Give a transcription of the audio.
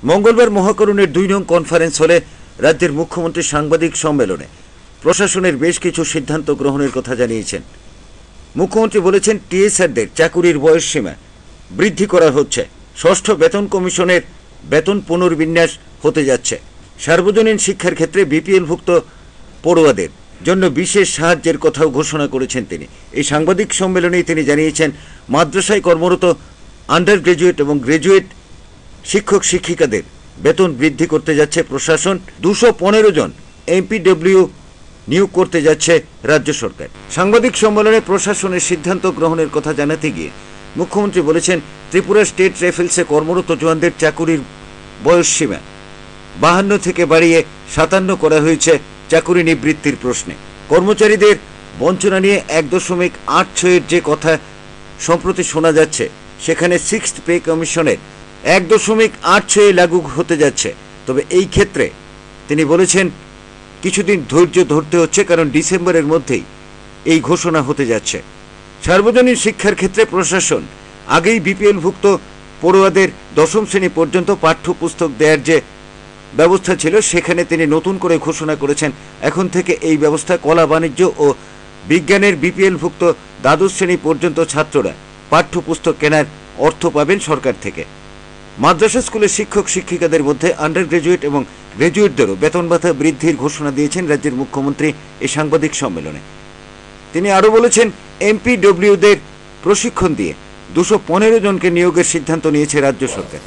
মঙ্গলবার মহাকরণের 2 নং কনফারেন্স হলে রাজ্যের মুখ্যমন্ত্রী সাংবাদিক সম্মেলনে প্রশাসনের বেশ কিছু সিদ্ধান্ত গ্রহণের কথা জানিয়েছেন। মুখ্যমন্ত্রী বলেছেন, টিএসআরদের চাকুরির বয়সসীমা বৃদ্ধি করা হচ্ছে, ষষ্ঠ বেতন কমিশনের বেতন পুনর্বিন্যাস হতে যাচ্ছে, সার্বজনীন শিক্ষার ক্ষেত্রে বিপিএলভুক্ত পড়ুয়াদের জন্য বিশেষ সাহায্যের কথাও ঘোষণা করেছেন তিনি। এই সাংবাদিক সম্মেলনেই তিনি জানিয়েছেন, মাদ্রাসায় কর্মরত আন্ডার গ্রাজুয়েট এবং গ্রাজুয়েট শিক্ষক শিক্ষিকাদের বেতন বৃদ্ধি করতে যাচ্ছে প্রশাসন। 215 জন এমপিডব্লিউ নিয়োগ করতে যাচ্ছে রাজ্য সরকার। সাংবাদিক সম্মেলনে প্রশাসনের সিদ্ধান্ত গ্রহণের কথা জানাতে গিয়ে মুখ্যমন্ত্রী বলেছেন, ত্রিপুরা স্টেট রাইফেলসে কর্মরত জওয়ানদের চাকুরির বয়সসীমা 52 থেকে বাড়িয়ে 57 করা হয়েছে চাকুরি নিবৃত্তির প্রশ্নে। কর্মচারীদের বঞ্চনা নিয়ে 1.86 যে কথা সম্প্রতি শোনা যাচ্ছে, সেখানে 6th পে কমিশনের 1.86 লাগু হতে যাচ্ছে। তবে এই ক্ষেত্রে তিনি বলেছেন, কিছুদিন ধৈর্য ধরতে হচ্ছে, কারণ ডিসেম্বরের মধ্যেই এই ঘোষণা হতে যাচ্ছে। সার্বজনীন শিক্ষার ক্ষেত্রে প্রশাসন আগেই বিপিএলভুক্ত পড়ুয়াদের 10ম শ্রেণী পর্যন্ত পাঠ্যপুস্তক দেওয়ার যে ব্যবস্থা ছিল, সেখানে তিনি নতুন করে ঘোষণা করেছেন, এখন থেকে এই ব্যবস্থা কলা, বাণিজ্য ও বিজ্ঞানের বিপিএলভুক্ত দ্বাদশ শ্রেণী পর্যন্ত ছাত্ররা পাঠ্যপুস্তক কেনার অর্থ পাবেন সরকার থেকে। মাদ্রাসা স্কুলের শিক্ষক শিক্ষিকাদের মধ্যে আন্ডার গ্রাজুয়েট এবং গ্রাজুয়েটদেরও বেতন ভাতা বৃদ্ধির ঘোষণা দিয়েছেন রাজ্যের মুখ্যমন্ত্রী এই সাংবাদিক সম্মেলনে। তিনি আরও বলেছেন, এমপিডব্লিউদের প্রশিক্ষণ দিয়ে 215 জনকে নিয়োগের সিদ্ধান্ত নিয়েছে রাজ্য সরকার।